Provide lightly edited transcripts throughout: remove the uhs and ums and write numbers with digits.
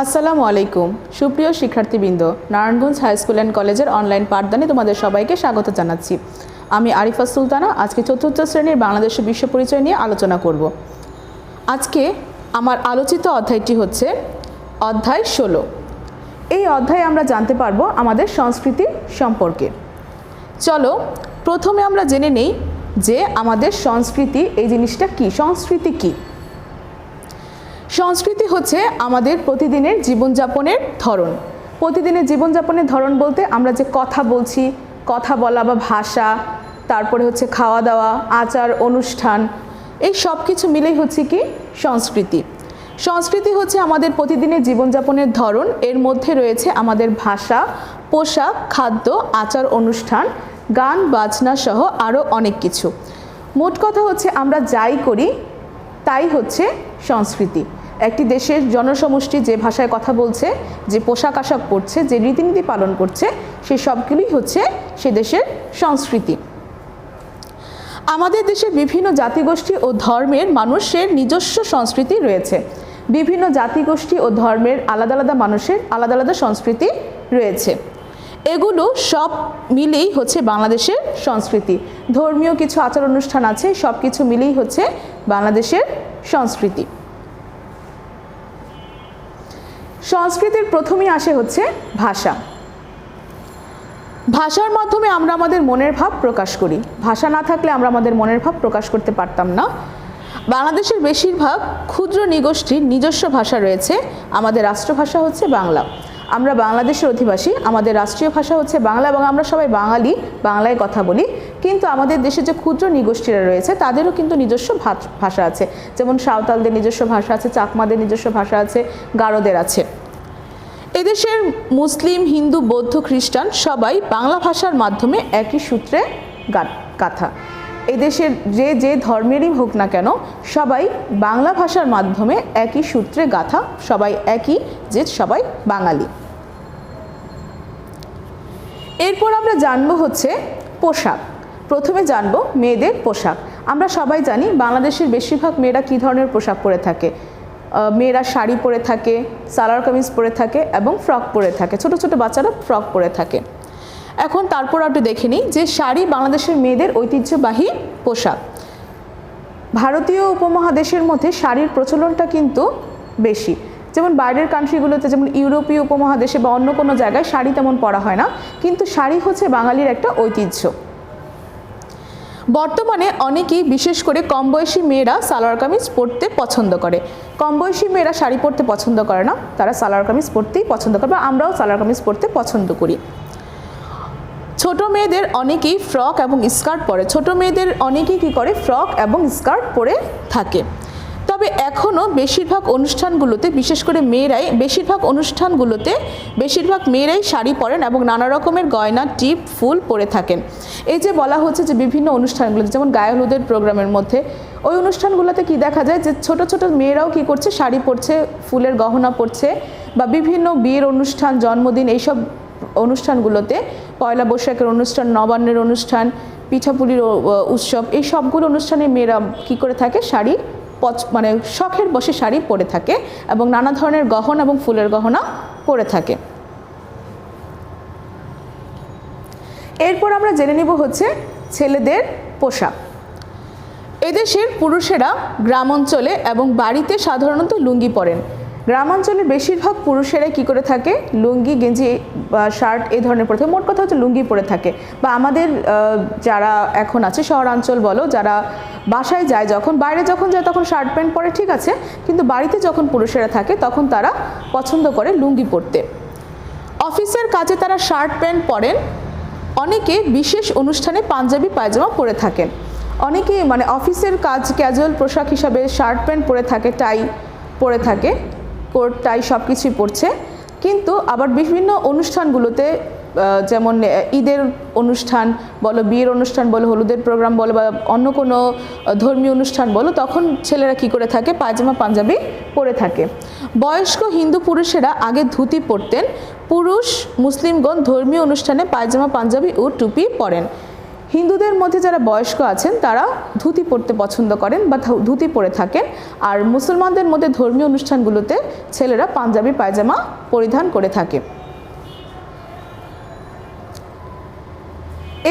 আসসালামু আলাইকুম সুপ্রিয় শিক্ষার্থীবৃন্দ, নারায়ণগঞ্জ হাই স্কুল অ্যান্ড কলেজের অনলাইন পাঠদানে তোমাদের সবাইকে স্বাগত জানাচ্ছি। আমি আরিফা সুলতানা আজকে চতুর্থ শ্রেণীর বাংলাদেশের বিশ্ব পরিচয় নিয়ে আলোচনা করব। আজকে আমার আলোচিত অধ্যায়টি হচ্ছে অধ্যায় 16। এই অধ্যায়ে আমরা জানতে পারবো আমাদের সংস্কৃতি সম্পর্কে। চলো প্রথমে আমরা জেনে নেই যে আমাদের সংস্কৃতি এই জিনিসটা কি। সংস্কৃতি কি? সংস্কৃতি হচ্ছে আমাদের প্রতিদিনের জীবনযাপনের ধরন। প্রতিদিনের জীবনযাপনের ধরন বলতে আমরা যে কথা বলছি, কথা বলা বা ভাষা, তারপরে হচ্ছে খাওয়া দাওয়া, আচার অনুষ্ঠান, এই সব কিছু মিলেই হচ্ছে কি সংস্কৃতি। সংস্কৃতি হচ্ছে আমাদের প্রতিদিনের জীবনযাপনের ধরন। এর মধ্যে রয়েছে আমাদের ভাষা, পোশাক, খাদ্য, আচার অনুষ্ঠান, গান বাজনা সহ আরও অনেক কিছু। মোট কথা হচ্ছে আমরা যাই করি তাই হচ্ছে সংস্কৃতি। একটি দেশের জনসমষ্টি যে ভাষায় কথা বলছে, যে পোশাক আশাক পরছে, যে রীতিনীতি পালন করছে, সেই সবগুলোই হচ্ছে সে দেশের সংস্কৃতি। আমাদের দেশে বিভিন্ন জাতিগোষ্ঠী ও ধর্মের মানুষের নিজস্ব সংস্কৃতি রয়েছে। বিভিন্ন জাতিগোষ্ঠী ও ধর্মের আলাদা আলাদা মানুষের আলাদা আলাদা সংস্কৃতি রয়েছে। এগুলো সব মিলেই হচ্ছে বাংলাদেশের সংস্কৃতি। ধর্মীয় কিছু আচার অনুষ্ঠান আছে, সব কিছু মিলেই হচ্ছে বাংলাদেশের সংস্কৃতি। সংস্কৃতির প্রথমেই আসে হচ্ছে ভাষা। ভাষার মাধ্যমে আমরা আমাদের মনের ভাব প্রকাশ করি। ভাষা না থাকলে আমরা আমাদের মনের ভাব প্রকাশ করতে পারতাম না। বাংলাদেশের বেশিরভাগ ক্ষুদ্র নিগোষ্ঠীর নিজস্ব ভাষা রয়েছে। আমাদের রাষ্ট্রভাষা হচ্ছে বাংলা। আমরা বাংলাদেশের অধিবাসী, আমাদের রাষ্ট্রীয় ভাষা হচ্ছে বাংলা এবং আমরা সবাই বাঙালি, বাংলায় কথা বলি। কিন্তু আমাদের দেশে যে ক্ষুদ্র নিগোষ্ঠীরা রয়েছে তাদেরও কিন্তু নিজস্ব ভাষা আছে। যেমন সাঁওতালদের নিজস্ব ভাষা আছে, চাকমাদের নিজস্ব ভাষা আছে, গারোদের আছে। এদেশের মুসলিম, হিন্দু, বৌদ্ধ, খ্রিস্টান সবাই বাংলা ভাষার মাধ্যমে একই সূত্রে গাথা। এদেশের যে যে ধর্মেরই হোক না কেন সবাই বাংলা ভাষার মাধ্যমে একই সূত্রে গাথা, সবাই একই, যে সবাই বাঙালি। এরপর আমরা জানবো হচ্ছে পোশাক। প্রথমে জানবো মেয়েদের পোশাক। আমরা সবাই জানি বাংলাদেশের বেশিরভাগ মেয়েরা কী ধরনের পোশাক পরে থাকে। মেয়েরা শাড়ি পরে থাকে, সালোয়ার কামিজ পরে থাকে এবং ফ্রক পরে থাকে। ছোট ছোট বাচ্চারা ফ্রক পরে থাকে। এখন তারপর একটু দেখে নিই যে শাড়ি বাংলাদেশের মেয়েদের ঐতিহ্যবাহী পোশাক। ভারতীয় উপমহাদেশের মধ্যে শাড়ির প্রচলনটা কিন্তু বেশি। যেমন বাইরের কান্ট্রিগুলোতে, যেমন ইউরোপীয় উপমহাদেশে বা অন্য কোনো জায়গায় শাড়ি তেমন পরা হয় না, কিন্তু শাড়ি হচ্ছে বাঙালির একটা ঐতিহ্য। বর্তমানে অনেকেই, বিশেষ করে কম বয়সী মেয়েরা সালোয়ার কামিজ পরতে পছন্দ করে। কম বয়সী মেয়েরা শাড়ি পরতে পছন্দ করে না, তারা সালোয়ার কামিজ পরতেই পছন্দ করে, বা আমরাও সালোয়ার কামিজ পরতে পছন্দ করি। ছোট মেয়েদের অনেকেই ফ্রক এবং স্কার্ট পরে। ছোট মেয়েদের অনেকেই কী করে, ফ্রক এবং স্কার্ট পরে থাকে। তবে এখনও বেশিরভাগ অনুষ্ঠানগুলোতে, বিশেষ করে বেশিরভাগ মেয়েরাই শাড়ি পরেন এবং নানা রকমের গয়না, টিপ, ফুল পরে থাকেন। এই যে বলা হচ্ছে যে বিভিন্ন অনুষ্ঠানগুলোতে, যেমন গায়ে হলুদের প্রোগ্রামের মধ্যে, ওই অনুষ্ঠানগুলোতে কি দেখা যায় যে ছোট ছোট মেয়েরাও কি করছে, শাড়ি পরছে, ফুলের গহনা পরছে, বা বিভিন্ন বিয়ের অনুষ্ঠান, জন্মদিন, এইসব অনুষ্ঠানগুলোতে, পয়লা বৈশাখের অনুষ্ঠান, নবান্নের অনুষ্ঠান, পিঠাপুলির উৎসব, এই সবগুলো অনুষ্ঠানে মেয়েরা কি করে থাকে, শাড়ি মানে শখের বশে শাড়ি পরে থাকে এবং নানা ধরনের গহনা এবং ফুলের গহনা পরে থাকে। এরপর আমরা জেনে নিব হচ্ছে ছেলেদের পোশাক। এদেশের পুরুষেরা গ্রাম অঞ্চলে এবং বাড়িতে সাধারণত লুঙ্গি পরেন। গ্রামাঞ্চলের বেশিরভাগ পুরুষেরাই কী করে থাকে, লুঙ্গি, গেঞ্জি বা শার্ট এই ধরনের পরে থাকে। মোট কথা হচ্ছে লুঙ্গি পরে থাকে। বা আমাদের যারা এখন আছে শহরাঞ্চল বলো, যারা বাসায় যায়, যখন বাইরে যখন যায় তখন শার্ট প্যান্ট পরে, ঠিক আছে, কিন্তু বাড়িতে যখন পুরুষেরা থাকে তখন তারা পছন্দ করে লুঙ্গি পরতে। অফিসের কাজে তারা শার্ট প্যান্ট পরেন। অনেকে বিশেষ অনুষ্ঠানে পাঞ্জাবি পায়জামা পরে থাকেন। অনেকেই মানে অফিসের কাজ ক্যাজুয়াল পোশাক হিসাবে শার্ট প্যান্ট পরে থাকে, টাই পরে থাকে, কোট টাই সব কিছুই পরছে। কিন্তু আবার বিভিন্ন অনুষ্ঠানগুলোতে, যেমন ঈদের অনুষ্ঠান বলো, বিয়ের অনুষ্ঠান বলো, হলুদের প্রোগ্রাম বলো, বা অন্য কোনো ধর্মীয় অনুষ্ঠান বলো, তখন ছেলেরা কি করে থাকে, পায়জামা পাঞ্জাবি পরে থাকে। বয়স্ক হিন্দু পুরুষেরা আগে ধুতি পরতেন। পুরুষ মুসলিমগণ ধর্মীয় অনুষ্ঠানে পায়জামা পাঞ্জাবি ও টুপি পরেন। হিন্দুদের মধ্যে যারা বয়স্ক আছেন তারা ধুতি পরতে পছন্দ করেন বা ধুতি পরে থাকেন, আর মুসলমানদের মধ্যে ধর্মীয় অনুষ্ঠানগুলোতে ছেলেরা পাঞ্জাবি পায়জামা পরিধান করে থাকে।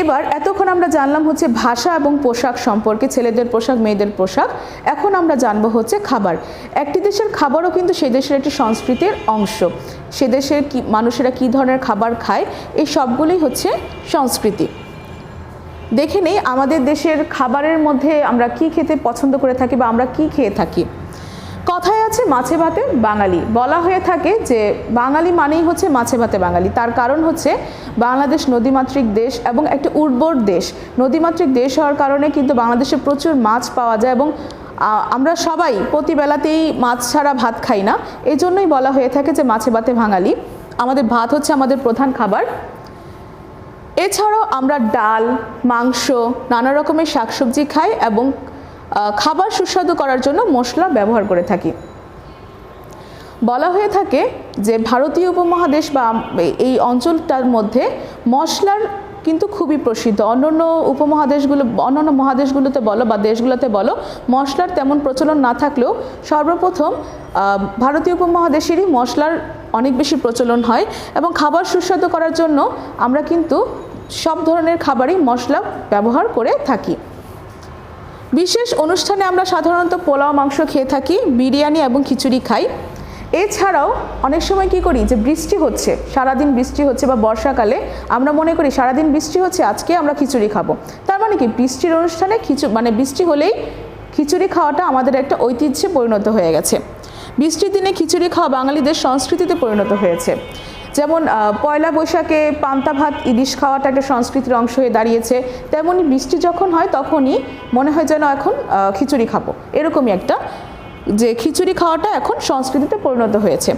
এবার এতক্ষণ আমরা জানলাম হচ্ছে ভাষা এবং পোশাক সম্পর্কে, ছেলেদের পোশাক মেয়েদের পোশাক। এখন আমরা জানবো হচ্ছে খাবার। একটি দেশের খাবারও কিন্তু সেই দেশের একটি সংস্কৃতির অংশ। সে দেশের মানুষেরা কী ধরনের খাবার খায়, এই সবগুলোই হচ্ছে সংস্কৃতি। দেখে নেই আমাদের দেশের খাবারের মধ্যে আমরা কি খেতে পছন্দ করে থাকি বা আমরা কি খেয়ে থাকি। কথায় আছে মাছে ভাতে বাঙালি, বলা হয়ে থাকে যে বাঙালি মানেই হচ্ছে মাছে ভাতে বাঙালি। তার কারণ হচ্ছে বাংলাদেশ নদীমাতৃক দেশ এবং একটি উর্বর দেশ। নদীমাতৃক দেশ হওয়ার কারণে কিন্তু বাংলাদেশে প্রচুর মাছ পাওয়া যায় এবং আমরা সবাই প্রতিবেলাতেই মাছ ছাড়া ভাত খাই না, এই জন্যই বলা হয়ে থাকে যে মাছে ভাতে বাঙালি। আমাদের ভাত হচ্ছে আমাদের প্রধান খাবার। এছাড়াও আমরা ডাল, মাংস, নানা রকমের শাকসবজি খাই এবং খাবার সুস্বাদু করার জন্য মশলা ব্যবহার করে থাকি। বলা হয়ে থাকে যে ভারতীয় উপমহাদেশ বা এই অঞ্চলটার মধ্যে মশলার কিন্তু খুবই প্রসিদ্ধ। অন্যান্য উপমহাদেশগুলো, অন্যান্য মহাদেশগুলোতে বলো বা দেশগুলোতে বলো, মশলার তেমন প্রচলন না থাকলেও সর্বপ্রথম ভারতীয় উপমহাদেশেরই মশলার অনেক বেশি প্রচলন হয় এবং খাবার সুস্বাদু করার জন্য আমরা কিন্তু সব ধরনের খাবারই মশলা ব্যবহার করে থাকি। বিশেষ অনুষ্ঠানে আমরা সাধারণত পোলাও মাংস খেয়ে থাকি, বিরিয়ানি এবং খিচুড়ি খাই। এছাড়াও অনেক সময় কি করি, যে বৃষ্টি হচ্ছে, সারাদিন বৃষ্টি হচ্ছে বা বর্ষাকালে আমরা মনে করি সারাদিন বৃষ্টি হচ্ছে, আজকে আমরা খিচুড়ি খাবো। তার মানে কি, বৃষ্টির অনুষ্ঠানে বৃষ্টি হলেই খিচুড়ি খাওয়াটা আমাদের একটা ঐতিহ্যে পরিণত হয়ে গেছে। বৃষ্টির দিনে খিচুড়ি খাওয়া বাঙালিদের সংস্কৃতিতে পরিণত হয়েছে। যেমন পয়লা বৈশাখে পান্তা ভাত ইলিশ খাওয়াটা একটা সংস্কৃতির অংশ হয়ে দাঁড়িয়েছে, তেমনই বৃষ্টি যখন হয় তখনই মনে হয় যেন এখন খিচুড়ি খাবো, এরকমই একটা যে খিচুড়ি খাওয়াটা এখন সংস্কৃতিতে পরিণত হয়েছে।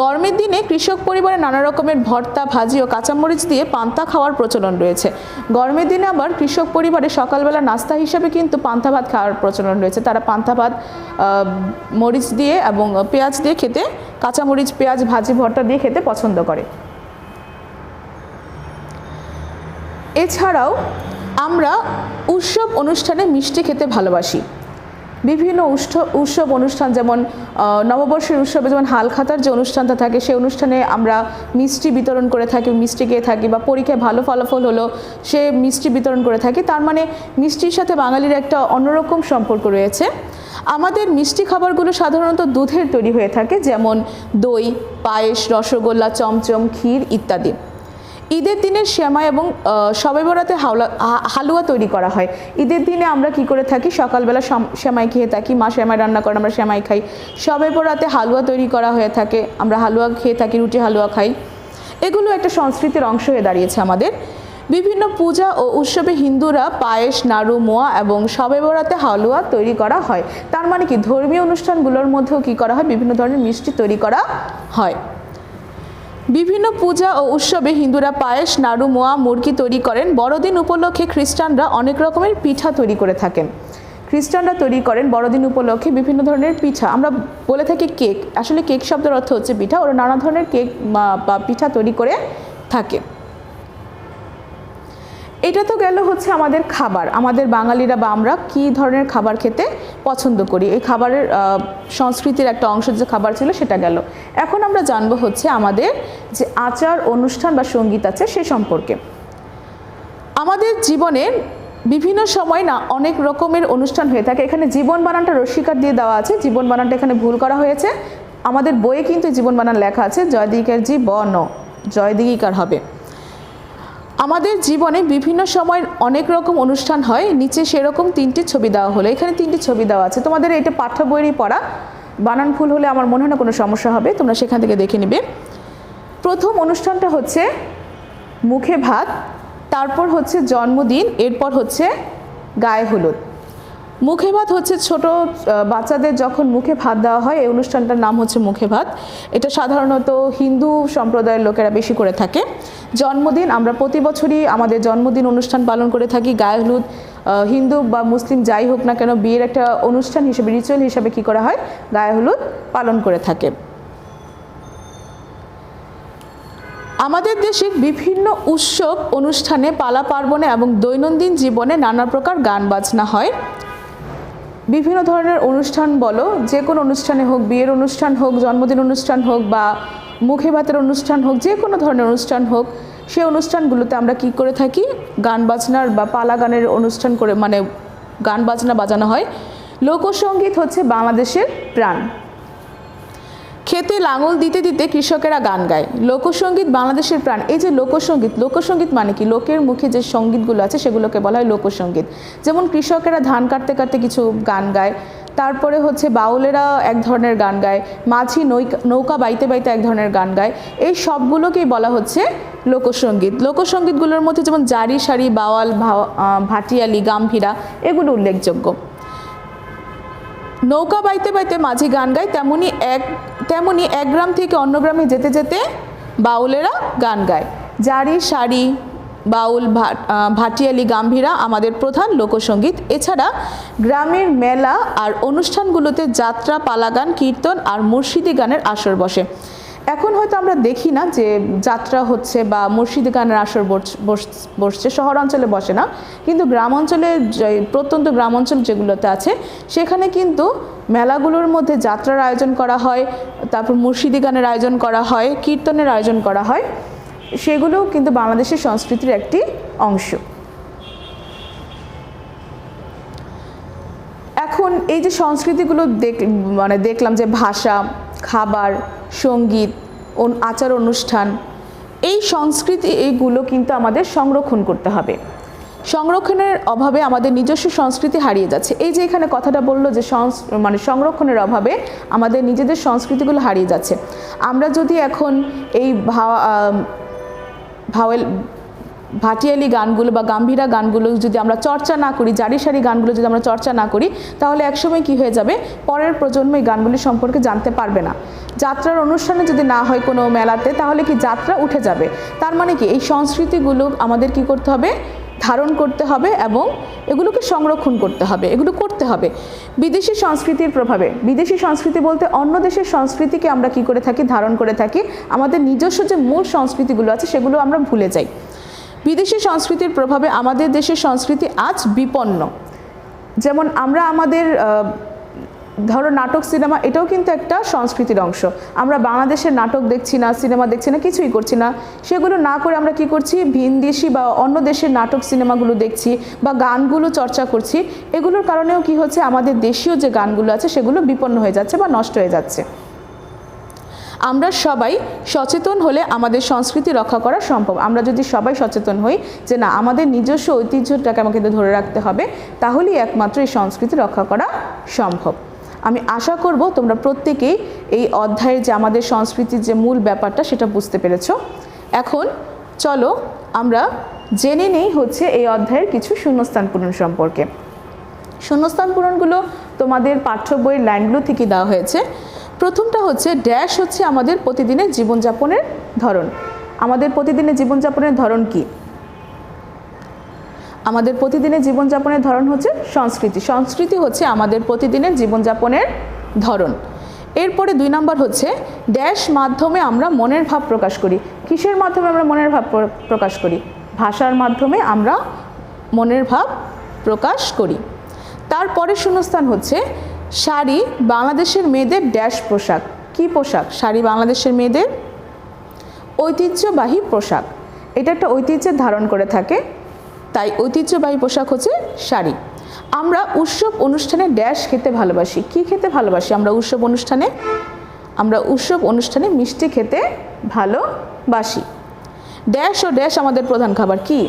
গরমের দিনে কৃষক পরিবারে নানা রকমের ভর্তা, ভাজি ও কাঁচামরিচ দিয়ে পান্তা খাওয়ার প্রচলন রয়েছে। গরমের দিনে আবার কৃষক পরিবারে সকালবেলা নাস্তা হিসাবে কিন্তু পান্তা ভাত খাওয়ার প্রচলন রয়েছে। তারা পান্তা ভাত মরিচ দিয়ে এবং পেঁয়াজ দিয়ে খেতে, কাঁচামরিচ, পেঁয়াজ, ভাজি, ভর্তা দিয়ে খেতে পছন্দ করে। এছাড়াও আমরা উৎসব অনুষ্ঠানে মিষ্টি খেতে ভালোবাসি। বিভিন্ন উৎসব অনুষ্ঠান, যেমন নববর্ষের উৎসবে যেমন হালখাতার যে অনুষ্ঠানটা থাকে, সেই অনুষ্ঠানে আমরা মিষ্টি বিতরণ করে থাকি, মিষ্টি খেয়ে থাকি, বা পরীক্ষায় ভালো ফলাফল হলো সে মিষ্টি বিতরণ করে থাকি। তার মানে মিষ্টির সাথে বাঙালির একটা অন্যরকম সম্পর্ক রয়েছে। আমাদের মিষ্টি খাবারগুলো সাধারণত দুধের তৈরি হয়ে থাকে, যেমন দই, পায়েস, রসগোল্লা, চমচম, ক্ষীর ইত্যাদি। ঈদের দিনে সেমাই এবং শবে বরাতে হালুয়া তৈরি করা হয়। ঈদের দিনে আমরা কি করে থাকি, সকালবেলা সেমাই খেয়ে থাকি, মা সেমাই রান্না করেন, আমরা সেমাই খাই। শবে বরাতে হালুয়া তৈরি করা হয়ে থাকে, আমরা হালুয়া খেয়ে থাকি, রুটি হালুয়া খাই। এগুলো একটা সংস্কৃতির অংশ হয়ে দাঁড়িয়েছে আমাদের। বিভিন্ন পূজা ও উৎসবে হিন্দুরা পায়েস, নাড়ু, মোয়া এবং শবে বরাতে হালুয়া তৈরি করা হয়। তার মানে কি, ধর্মীয় অনুষ্ঠানগুলোর মধ্যেও কি করা হয়, বিভিন্ন ধরনের মিষ্টি তৈরি করা হয়। বিভিন্ন পূজা ও উৎসবে হিন্দুরা পায়েস, নাড়ু, মোয়া, মুরগি তৈরি করেন। বড়দিন উপলক্ষে খ্রিস্টানরা অনেক রকমের পিঠা তৈরি করে থাকেন। খ্রিস্টানরা তৈরি করেন বড়দিন উপলক্ষে বিভিন্ন ধরনের পিঠা। আমরা বলে থাকি কেক, আসলে কেক শব্দের অর্থ হচ্ছে পিঠা। ওরা নানা ধরনের কেক বা পিঠা তৈরি করে থাকে। এটা তো গেল হচ্ছে আমাদের খাবার, আমাদের বাঙালিরা বা আমরা কি ধরনের খাবার খেতে পছন্দ করি, এই খাবারের সংস্কৃতির একটা অংশ যে খাবার ছিল সেটা গেল। এখন আমরা জানবো হচ্ছে আমাদের যে আচার, অনুষ্ঠান বা সঙ্গীত আছে সে সম্পর্কে। আমাদের জীবনের বিভিন্ন সময় না অনেক রকমের অনুষ্ঠান হয়ে থাকে। এখানে জীবন বানানটা রসিকার দিয়ে দেওয়া আছে, জীবন বানানটা এখানে ভুল করা হয়েছে। আমাদের বইয়ে কিন্তু জীবন বানান লেখা আছে জয় দিঘিকার জীবন, জয় দিঘিকার হবে। আমাদের জীবনে বিভিন্ন সময় অনেক রকম অনুষ্ঠান হয়, নিচে সেরকম 3টি ছবি দেওয়া হলো। এখানে 3টি ছবি দেওয়া আছে, তোমাদের এটা পাঠ্য বইয়েরই পড়া, বানান ভুল হলে আমার মনে হয় না কোনো সমস্যা হবে, তোমরা সেখান থেকে দেখে নেবে। প্রথম অনুষ্ঠানটা হচ্ছে মুখে ভাত, তারপর হচ্ছে জন্মদিন, এরপর হচ্ছে গায়ে হলুদ। মুখে ভাত হচ্ছে ছোট বাচ্চাদের যখন মুখে ভাত দেওয়া হয়, এই অনুষ্ঠানটার নাম হচ্ছে মুখে ভাত। এটা সাধারণত হিন্দু সম্প্রদায়ের লোকেরা বেশি করে থাকে। জন্মদিন, আমরা প্রতি বছরই আমাদের জন্মদিন অনুষ্ঠান পালন করে থাকি। গায়ে হলুদ হিন্দু বা মুসলিম যাই হোক না কেন, বিয়ের একটা অনুষ্ঠান হিসেবে, রিচুয়াল হিসেবে কি করা হয়, গায়ে হলুদ পালন করে থাকে। আমাদের দেশের বিভিন্ন উৎসব অনুষ্ঠানে, পালা পার্বণে এবং দৈনন্দিন জীবনে নানা প্রকার গান বাজনা হয়। বিভিন্ন ধরনের অনুষ্ঠান বলো, যে কোনো অনুষ্ঠানে হোক, বিয়ের অনুষ্ঠান হোক, জন্মদিন অনুষ্ঠান হোক বা মুখে ভাতের অনুষ্ঠান হোক, যে কোনো ধরনের অনুষ্ঠান হোক, সেই অনুষ্ঠানগুলোতে আমরা কি করে থাকি, গান বাজনার বা পালা গানের অনুষ্ঠান করে মানে গান বাজনা বাজানো হয়। লোকসঙ্গীত হচ্ছে বাংলাদেশের প্রাণ। খেতে লাঙল দিতে দিতে কৃষকেরা গান গায়। লোকসঙ্গীত বাংলাদেশের প্রাণ। এই যে লোকসঙ্গীত, লোকসঙ্গীত মানে কি, লোকের মুখে যে সঙ্গীতগুলো আছে সেগুলোকে বলা হয় লোকসঙ্গীত। যেমন কৃষকেরা ধান কাটতে কাটতে কিছু গান গায়, তারপরে হচ্ছে বাউলেরা এক ধরনের গান গায়, মাঝি নৌকা বাইতে বাইতে এক ধরনের গান গায়। এই সবগুলোকেই বলা হচ্ছে লোকসঙ্গীত। লোকসঙ্গীতগুলোর মধ্যে যেমন জারি সারি, বাওয়াল, ভাটিয়ালি, গাম্ভীরা এগুলো উল্লেখযোগ্য। নৌকা বাইতে বাইতে মাঝি গান গায়, তেমনি এক গ্রাম থেকে অন্য গ্রামে যেতে যেতে বাউলেরা গান গায়। জারি সারি, বাউল, ভাটিয়ালি, গাম্ভীরা আমাদের প্রধান লোকসঙ্গীত। এছাড়া গ্রামের মেলা আর অনুষ্ঠানগুলোতে যাত্রা, পালা গান, কীর্তন আর মুর্শিদি গানের আসর বসে। এখন হয়তো আমরা দেখি না যে যাত্রা হচ্ছে বা মুর্শিদি গানের আসর বসছে, শহর অঞ্চলে বসে না, কিন্তু গ্রাম অঞ্চলে, প্রত্যন্ত গ্রাম অঞ্চল যেগুলোতে আছে সেখানে কিন্তু মেলাগুলোর মধ্যে যাত্রার আয়োজন করা হয়, তারপর মুর্শিদি গানের আয়োজন করা হয়, কীর্তনের আয়োজন করা হয়। সেগুলোও কিন্তু বাংলাদেশের সংস্কৃতির একটি অংশ। এখন এই যে সংস্কৃতিগুলো দেখলাম যে ভাষা, খাবার, সঙ্গীত, আচার অনুষ্ঠান, এই সংস্কৃতি, এইগুলো কিন্তু আমাদের সংরক্ষণ করতে হবে। সংরক্ষণের অভাবে আমাদের নিজস্ব সংস্কৃতি হারিয়ে যাচ্ছে। এই যে এখানে কথাটা বললো যে সংরক্ষণের অভাবে আমাদের নিজেদের সংস্কৃতিগুলো হারিয়ে যাচ্ছে। আমরা যদি এখন এই ভাটিয়ালি গানগুলো বা গাম্ভীরা গানগুলো যদি আমরা চর্চা না করি, জারি সারি গানগুলো যদি আমরা চর্চা না করি, তাহলে একসময় কি হয়ে যাবে, পরের প্রজন্ম এই গানগুলি সম্পর্কে জানতে পারবে না। যাত্রার অনুষ্ঠানে যদি না হয় কোনো মেলাতে, তাহলে কি যাত্রা উঠে যাবে। তার মানে কি, এই সংস্কৃতিগুলো আমাদের কি করতে হবে, ধারণ করতে হবে এবং এগুলোকে সংরক্ষণ করতে হবে, এগুলো করতে হবে। বিদেশি সংস্কৃতির প্রভাবে, বিদেশি সংস্কৃতি বলতে অন্য দেশের সংস্কৃতিকে আমরা কি করে থাকি, ধারণ করে থাকি। আমাদের নিজস্ব যে মূল সংস্কৃতিগুলো আছে সেগুলো আমরা ভুলে যাই। বিদেশি সংস্কৃতির প্রভাবে আমাদের দেশের সংস্কৃতি আজ বিপন্ন। যেমন আমরা আমাদের ধরো নাটক, সিনেমা, এটাও কিন্তু একটা সংস্কৃতির অংশ। আমরা বাংলাদেশের নাটক দেখছি না, সিনেমা দেখছি না, কিছুই করছি না। সেগুলো না করে আমরা কি করছি, ভিনদেশি বা অন্য দেশের নাটক, সিনেমাগুলো দেখছি বা গানগুলো চর্চা করছি। এগুলোর কারণেও কি হচ্ছে, আমাদের দেশীয় যে গানগুলো আছে সেগুলো বিপন্ন হয়ে যাচ্ছে বা নষ্ট হয়ে যাচ্ছে। আমরা সবাই সচেতন হলে আমাদের সংস্কৃতি রক্ষা করা সম্ভব। আমরা যদি সবাই সচেতন হই যে না, আমাদের নিজস্ব ঐতিহ্যটাকে আমাকে ধরে রাখতে হবে, তাহলেই একমাত্র এই সংস্কৃতি রক্ষা করা সম্ভব। আমি আশা করব তোমরা প্রত্যেকেই এই অধ্যায়ের যে আমাদের সংস্কৃতির যে মূল ব্যাপারটা সেটা বুঝতে পেরেছ। এখন চলো আমরা জেনে নেই হচ্ছে এই অধ্যায়ের কিছু শূন্যস্থান পূরণ সম্পর্কে। শূন্যস্থান পূরণগুলো তোমাদের পাঠ্য বইয়ের লাইনগুলো থেকে দেওয়া হয়েছে। প্রথমটা হচ্ছে ড্যাশ হচ্ছে আমাদের প্রতিদিনের জীবনযাপনের ধরন। আমাদের প্রতিদিনের জীবনযাপনের ধরন কি? আমাদের প্রতিদিনের জীবনযাপনের ধরন হচ্ছে সংস্কৃতি। সংস্কৃতি হচ্ছে আমাদের প্রতিদিনের জীবনযাপনের ধরন। এরপরে 2 নম্বর হচ্ছে ড্যাশ মাধ্যমে আমরা মনের ভাব প্রকাশ করি। কিসের মাধ্যমে আমরা মনের ভাব প্রকাশ করি? ভাষার মাধ্যমে আমরা মনের ভাব প্রকাশ করি। তারপরে শূন্যস্থান হচ্ছে শাড়ি বাংলাদেশের মেয়েদের ড্যাশ পোশাক। কি পোশাক? শাড়ি বাংলাদেশের মেয়েদের ঐতিহ্যবাহী পোশাক। এটা একটা ঐতিহ্যের ধারণ করে থাকে, তাই ঐতিহ্যবাহী পোশাক হচ্ছে শাড়ি। আমরা উৎসব অনুষ্ঠানে ড্যাশ খেতে ভালোবাসি। কি খেতে ভালোবাসি আমরা উৎসব অনুষ্ঠানে? আমরা উৎসব অনুষ্ঠানে মিষ্টি খেতে ভালোবাসি। ড্যাশ ও ড্যাশ আমাদের প্রধান খাবার। কি?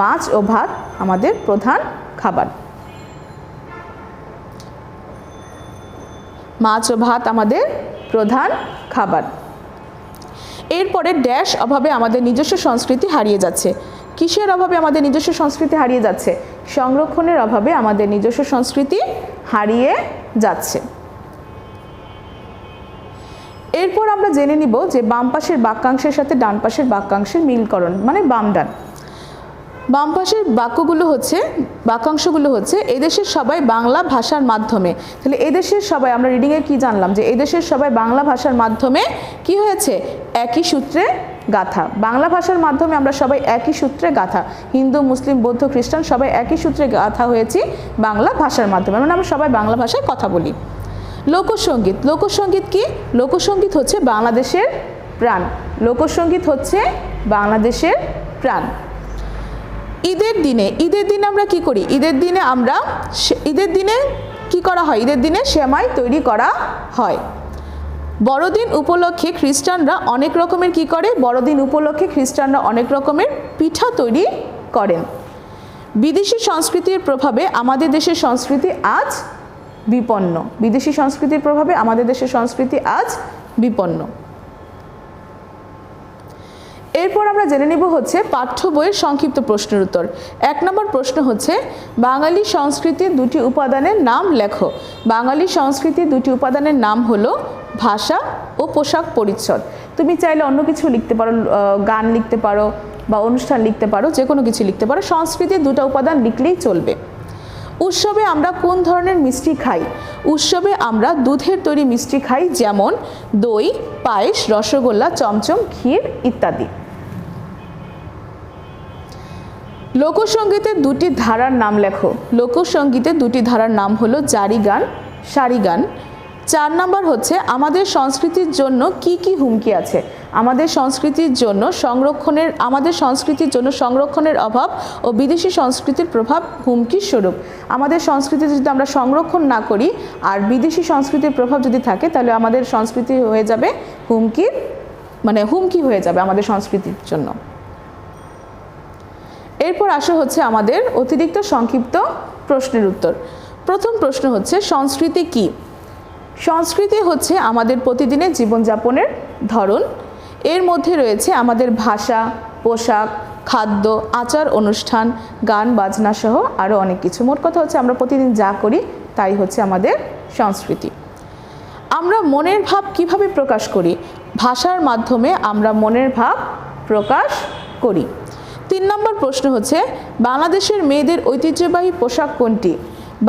মাছ ও ভাত আমাদের প্রধান খাবার। মাছ ও ভাত আমাদের প্রধান খাবার। এরপরে ড্যাশ অভাবে আমাদের নিজস্ব সংস্কৃতি হারিয়ে যাচ্ছে। কিসের অভাবে আমাদের নিজস্ব সংস্কৃতি হারিয়ে যাচ্ছে? সংরক্ষণের অভাবে আমাদের নিজস্ব সংস্কৃতি হারিয়ে যাচ্ছে। এরপর আমরা জেনে নিব যে বাম পাশের বাক্যাংশের সাথে ডান পাশের বাক্যাংশের মিলকরণ, মানে বাম ডান। বাম পাশের বাক্যাংশগুলো হচ্ছে এদেশের সবাই বাংলা ভাষার মাধ্যমে। তাহলে এদেশের সবাই, আমরা রিডিংয়ে কি জানলাম যে এদেশের সবাই বাংলা ভাষার মাধ্যমে কি হয়েছে? একই সূত্রে গাথা। বাংলা ভাষার মাধ্যমে আমরা সবাই একই সূত্রে গাথা, হিন্দু মুসলিম বৌদ্ধ খ্রিস্টান সবাই একই সূত্রে গাথা হয়েছি বাংলা ভাষার মাধ্যমে, মানে আমরা সবাই বাংলা ভাষায় কথা বলি। লোকসঙ্গীত, লোকসঙ্গীত কি? লোকসঙ্গীত হচ্ছে বাংলাদেশের প্রাণ। লোকসঙ্গীত হচ্ছে বাংলাদেশের প্রাণ। ঈদের দিনে আমরা কি করি? ঈদের দিনে কি করা হয়? ঈদের দিনে সেমাই তৈরি করা হয়। বড়দিন উপলক্ষে খ্রিস্টানরা অনেক রকমের কি করে? বড়দিন উপলক্ষে খ্রিস্টানরা অনেক রকমের পিঠা তৈরি করেন। বিদেশি সংস্কৃতির প্রভাবে আমাদের দেশের সংস্কৃতি আজ বিপন্ন। বিদেশি সংস্কৃতির প্রভাবে আমাদের দেশের সংস্কৃতি আজ বিপন্ন। এরপর আমরা জেনে নিব হচ্ছে পাঠ্য বইয়ের সংক্ষিপ্ত প্রশ্নের উত্তর। 1 নম্বর প্রশ্ন হচ্ছে বাঙালি সংস্কৃতির 2টি উপাদানের নাম লেখো। বাঙালি সংস্কৃতির 2টি উপাদানের নাম হলো ভাষা ও পোশাক পরিচ্ছদ। তুমি চাইলে অন্য কিছু লিখতে পারো, গান লিখতে পারো বা অনুষ্ঠান লিখতে পারো, যে কোনো কিছু লিখতে পারো। সংস্কৃতির 2টা উপাদান লিখলেই চলবে। উৎসবে আমরা কোন ধরনের মিষ্টি খাই? উৎসবে আমরা দুধের তৈরি মিষ্টি খাই, যেমন দই, পায়েস, রসগোল্লা, চমচম, ক্ষীর ইত্যাদি। লোকসঙ্গীতের 2টি ধারার নাম লেখো। লোকসঙ্গীতের 2টি ধারার নাম হলো জারি গান, সারি গান। 4 নম্বর হচ্ছে আমাদের সংস্কৃতির জন্য কি কি হুমকি আছে? আমাদের সংস্কৃতির জন্য সংরক্ষণের অভাব ও বিদেশি সংস্কৃতির প্রভাব হুমকির স্বরূপ। আমাদের সংস্কৃতি যদি আমরা সংরক্ষণ না করি আর বিদেশি সংস্কৃতির প্রভাব যদি থাকে, তাহলে আমাদের সংস্কৃতি হয়ে যাবে হুমকি হয়ে যাবে আমাদের সংস্কৃতির জন্য। এরপর আসা হচ্ছে আমাদের অতিরিক্ত সংক্ষিপ্ত প্রশ্নের উত্তর। প্রথম প্রশ্ন হচ্ছে সংস্কৃতি কি? সংস্কৃতি হচ্ছে আমাদের প্রতিদিনের জীবনযাপনের ধরন। এর মধ্যে রয়েছে আমাদের ভাষা, পোশাক, খাদ্য, আচার অনুষ্ঠান, গান বাজনা সহ আরও অনেক কিছু। মোট কথা হচ্ছে আমরা প্রতিদিন যা করি তাই হচ্ছে আমাদের সংস্কৃতি। আমরা মনের ভাব কিভাবে প্রকাশ করি? ভাষার মাধ্যমে আমরা মনের ভাব প্রকাশ করি। 3 নম্বর প্রশ্ন হচ্ছে বাংলাদেশের মেয়েদের ঐতিহ্যবাহী পোশাক কোনটি?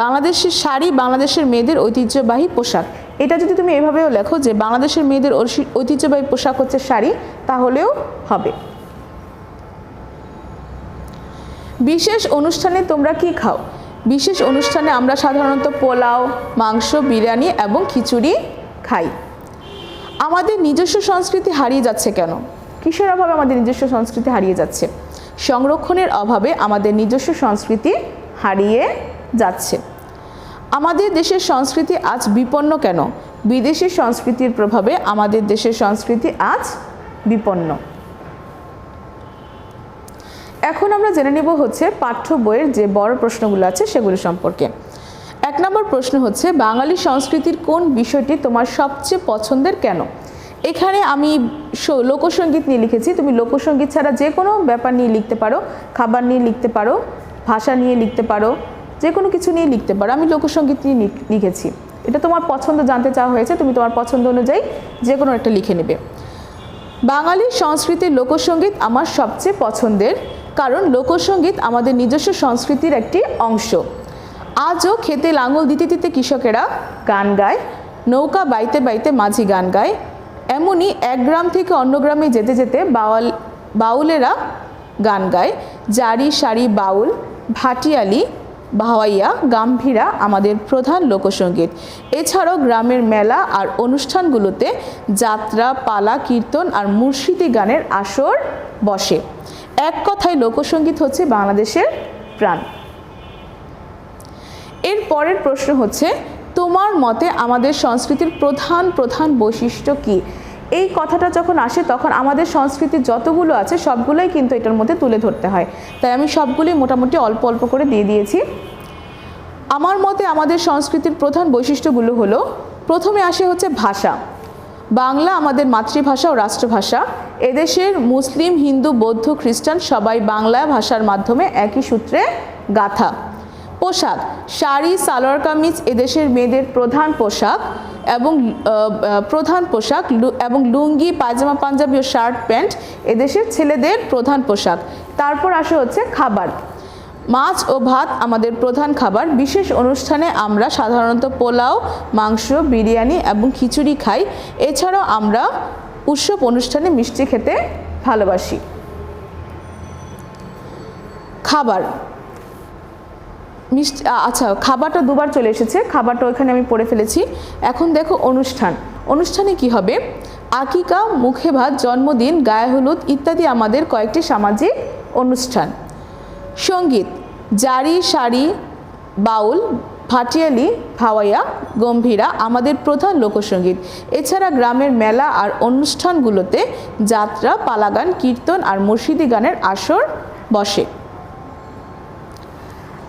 বাংলাদেশের শাড়ি বাংলাদেশের মেয়েদের ঐতিহ্যবাহী পোশাক। এটা যদি তুমি এভাবেও লেখো যে বাংলাদেশের মেয়েদের ঐতিহ্যবাহী পোশাক হচ্ছে শাড়ি, তাহলেও হবে। বিশেষ অনুষ্ঠানে তোমরা কি খাও? বিশেষ অনুষ্ঠানে আমরা সাধারণত পোলাও, মাংস, বিরিয়ানি এবং খিচুড়ি খাই। আমাদের নিজস্ব সংস্কৃতি হারিয়ে যাচ্ছে কেন? কিসের অভাবে আমাদের নিজস্ব সংস্কৃতি হারিয়ে যাচ্ছে? সংরক্ষণের অভাবে আমাদের নিজস্ব সংস্কৃতি হারিয়ে যাচ্ছে। আমাদের দেশের সংস্কৃতি আজ বিপন্ন কেন? বিদেশি সংস্কৃতির প্রভাবে আমাদের দেশের সংস্কৃতি আজ বিপন্ন। এখন আমরা জেনে নেব হচ্ছে পাঠ্য বইয়ের যে বড় প্রশ্নগুলো আছে সেগুলো সম্পর্কে। 1 নম্বর প্রশ্ন হচ্ছে বাঙালি সংস্কৃতির কোন বিষয়টি তোমার সবচেয়ে পছন্দের কেন? এখানে আমি লোকসঙ্গীত নিয়ে লিখেছি। তুমি লোকসঙ্গীত ছাড়া যে কোনো ব্যাপার নিয়ে লিখতে পারো, খাবার নিয়ে লিখতে পারো, ভাষা নিয়ে লিখতে পারো, যে কোনো কিছু নিয়ে লিখতে পারো। আমি লোকসঙ্গীত নিয়ে লিখেছি। এটা তোমার পছন্দ জানতে চাওয়া হয়েছে, তুমি তোমার পছন্দ অনুযায়ী যে কোনো একটা লিখে নেবে। বাঙালি সংস্কৃতির লোকসঙ্গীত আমার সবচেয়ে পছন্দের, কারণ লোকসঙ্গীত আমাদের নিজস্ব সংস্কৃতির একটি অংশ। আজও খেতে লাঙল দিতে দিতে কৃষকেরা গান গায়, নৌকা বাইতে বাইতে মাঝি গান গায়। এমনই এক গ্রাম থেকে অন্য গ্রামে যেতে যেতে বাউলেরা গান গায়। জারি, সারি, বাউল, ভাটিয়ালি, ভাওয়াইয়া, গাম্ভীরা আমাদের প্রধান লোকসঙ্গীত। এছাড়াও গ্রামের মেলা আর অনুষ্ঠানগুলোতে যাত্রা, পালা, কীর্তন আর মুর্শিদি গানের আসর বসে। এক কথায় লোকসঙ্গীত হচ্ছে বাংলাদেশের প্রাণ। এর পরের প্রশ্ন হচ্ছে তোমার মতে আমাদের সংস্কৃতির প্রধান প্রধান বৈশিষ্ট্য কি? এই কথাটা যখন আসে তখন আমাদের সংস্কৃতি যতগুলো আছে সবগুলোই কিন্তু এটার মধ্যে তুলে ধরতে হয়, তাই আমি সবগুলোই মোটামুটি অল্প অল্প করে দিয়ে দিয়েছি। আমার মতে আমাদের সংস্কৃতির প্রধান বৈশিষ্ট্যগুলো হলো, প্রথমে আসে হচ্ছে ভাষা। বাংলা আমাদের মাতৃভাষা ও রাষ্ট্রভাষা। এদেশের মুসলিম, হিন্দু, বৌদ্ধ, খ্রিস্টান সবাই বাংলা ভাষার মাধ্যমে একই সূত্রে গাথা। পোশাক, শাড়ি, সালোয়ার কামিজ এদেশের মেয়েদের প্রধান পোশাক এবং লুঙ্গি, পায়জামা, পাঞ্জাবি ও শার্ট প্যান্ট এদেশের ছেলেদের প্রধান পোশাক। তারপর আসে হচ্ছে খাবার। মাছ ও ভাত আমাদের প্রধান খাবার। বিশেষ অনুষ্ঠানে আমরা সাধারণত পোলাও, মাংস, বিরিয়ানি এবং খিচুড়ি খাই। এছাড়াও আমরা উৎসব অনুষ্ঠানে মিষ্টি খেতে ভালোবাসি। খাবার, মিষ্টি, আচ্ছা খাবারটা দুবার চলে এসেছে, খাবারটা ওইখানে আমি পড়ে ফেলেছি। এখন দেখো অনুষ্ঠান, অনুষ্ঠানে কি হবে? আকিকা, মুখে ভাত, জন্মদিন, গায়ে হলুদ ইত্যাদি আমাদের কয়েকটি সামাজিক অনুষ্ঠান। সঙ্গীত, জারি, সারি, বাউল, ভাটিয়ালি, ভাওয়াইয়া, গম্ভীরা আমাদের প্রধান লোকসঙ্গীত। এছাড়া গ্রামের মেলা আর অনুষ্ঠানগুলোতে যাত্রা, পালাগান, কীর্তন আর মুর্শিদি গানের আসর বসে।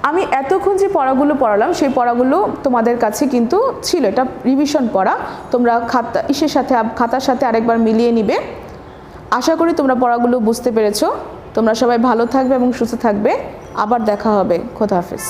আমি এতক্ষণ যে পড়াগুলো পড়ালাম সেই পড়াগুলো তোমাদের কাছে কিন্তু ছিল, এটা রিভিশন পড়া, তোমরা খাতার সাথে আরেকবার মিলিয়ে নিবে। আশা করি তোমরা পড়াগুলো বুঝতে পেরেছো। তোমরা সবাই ভালো থাকবে এবং সুস্থ থাকবে। আবার দেখা হবে। খোদা হাফেজ।